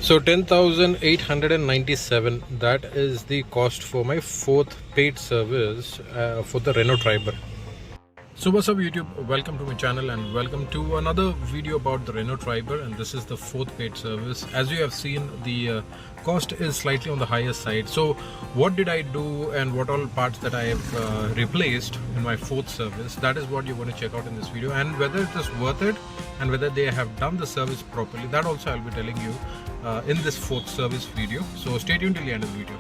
So 10,897, that is the cost for my fourth paid service for the Renault Triber. So what's up YouTube, welcome to my channel and welcome to another video about the Renault Triber, and this is the fourth paid service. As you have seen, the cost is slightly on the higher side. So what did I do and what all parts that I have replaced in my fourth service, that is what you're going to check out in this video, and whether it is worth it and whether they have done the service properly, that also I'll be telling you in this fourth service video. So stay tuned till the end of the video.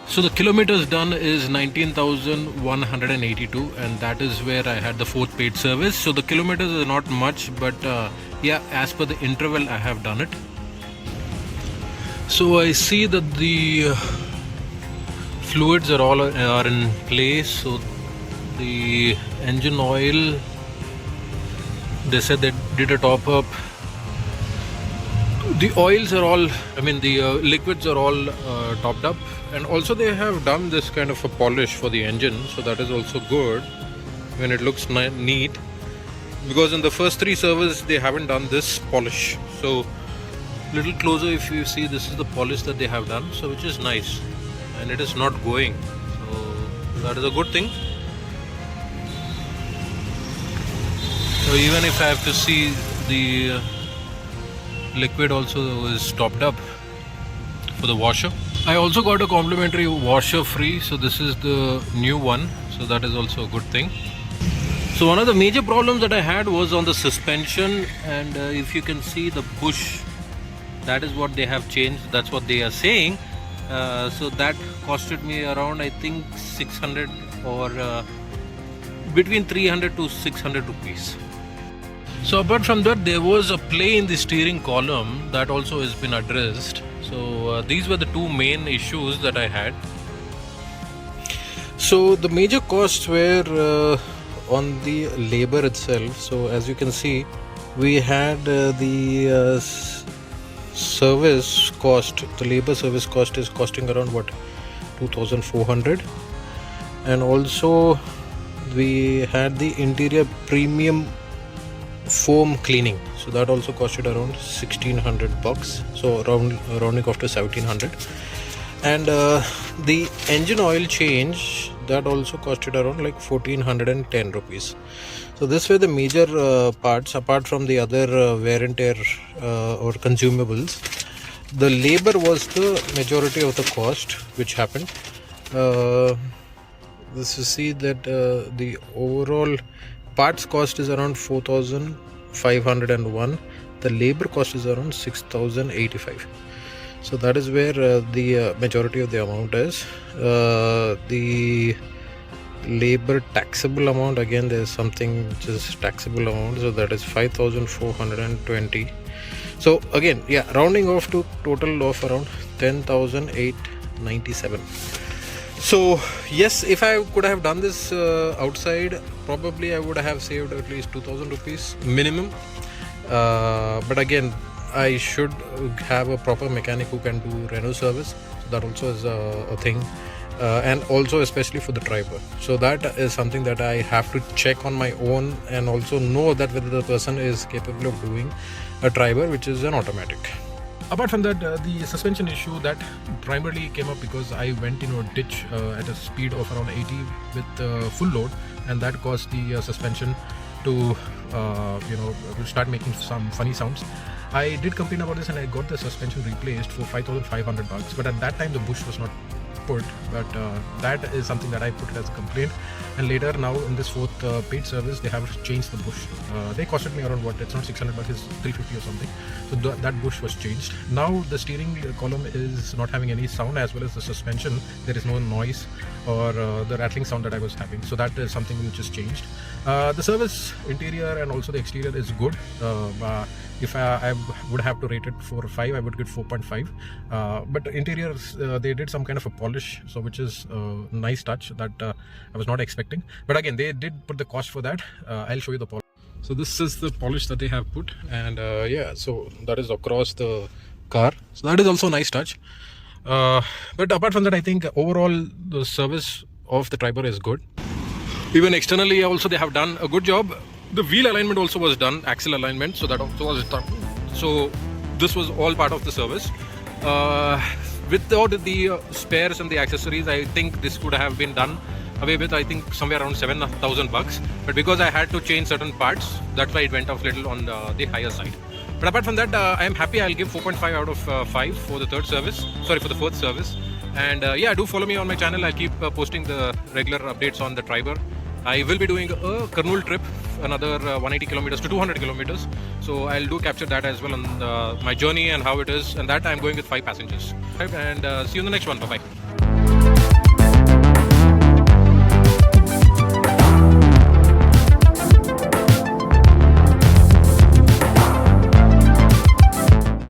So the kilometers done is 19,182, and that is where I had the fourth paid service. So the kilometers is not much, but yeah, as per the interval I have done it. So I see that the fluids are all in place. So the engine oil, they said they did a top up. The oils are all, the liquids are all topped up, and also they have done this kind of a polish for the engine, so that is also good when it looks neat, because in the first three services they haven't done this polish. So little closer, if you see, this is the polish that they have done, so which is nice, and it is not going, so that is a good thing. So even if I have to see, the liquid also is topped up for the washer. I also got a complimentary washer free, so this is the new one, so that is also a good thing. So one of the major problems that I had was on the suspension, and if you can see the bush, that is what they have changed, that's what they are saying. So that costed me around, I think, 600 or between 300 to 600 rupees. So apart from that, there was a play in the steering column that also has been addressed. So these were the two main issues that I had. So the major costs were on the labor itself. So as you can see, we had the service cost, the labor service cost is costing around 2,400, and also we had the interior premium foam cleaning, so that also costed around 1,600 bucks, so rounding off to 1,700, and the engine oil change, that also costed around like 1,410 rupees. So this were the major parts, apart from the other wear and tear or consumables. The labor was the majority of the cost which happened. This you see that the overall parts cost is around 4,501. The labor cost is around 6,085. So that is where the majority of the amount is. The labor taxable amount, again there is something which is taxable amount, so that is 5,420. So again, yeah, rounding off to total of around 10,897. So yes, if I could have done this outside, probably I would have saved at least 2,000 rupees minimum. But again, I should have a proper mechanic who can do Renault service. So that also is a thing, and also especially for the Triber. So that is something that I have to check on my own, and also know that whether the person is capable of doing a Triber, which is an automatic. Apart from that, the suspension issue that primarily came up because I went into a ditch at a speed of around 80 with full load, and that caused the suspension to start making some funny sounds. I did complain about this and I got the suspension replaced for 5,500 bucks, but at that time the bush was not put, but that is something that I put it as a complaint, and later now in this fourth paid service they have changed the bush. They costed me around it's not 600 bucks, it's 350 or something. So that bush was changed. Now the steering column is not having any sound, as well as the suspension, there is no noise or the rattling sound that I was having. So that is something which is changed. The service interior and also the exterior is good. If I would have to rate it for 5, I would get 4.5. But interiors, they did some kind of a polish, so which is a nice touch that I was not expecting. But again, they did put the cost for that. I'll show you the polish. So this is the polish that they have put, and yeah, so that is across the car. So that is also a nice touch. But apart from that, I think overall the service of the Triber is good. Even externally also they have done a good job. The wheel alignment also was done, axle alignment, so that also was done. So this was all part of the service. Without the spares and the accessories, I think this could have been done away with, I think, somewhere around $7,000. But because I had to change certain parts, that's why it went off little on the higher side. But apart from that, I am happy. I'll give 4.5 out of 5 for the fourth service. And yeah, do follow me on my channel. I'll keep posting the regular updates on the Triber. I will be doing a Kurnool trip, another 180 kilometers to 200 kilometers. So I'll do capture that as well on my journey and how it is. And that I'm going with 5 passengers. And see you in the next one. Bye-bye.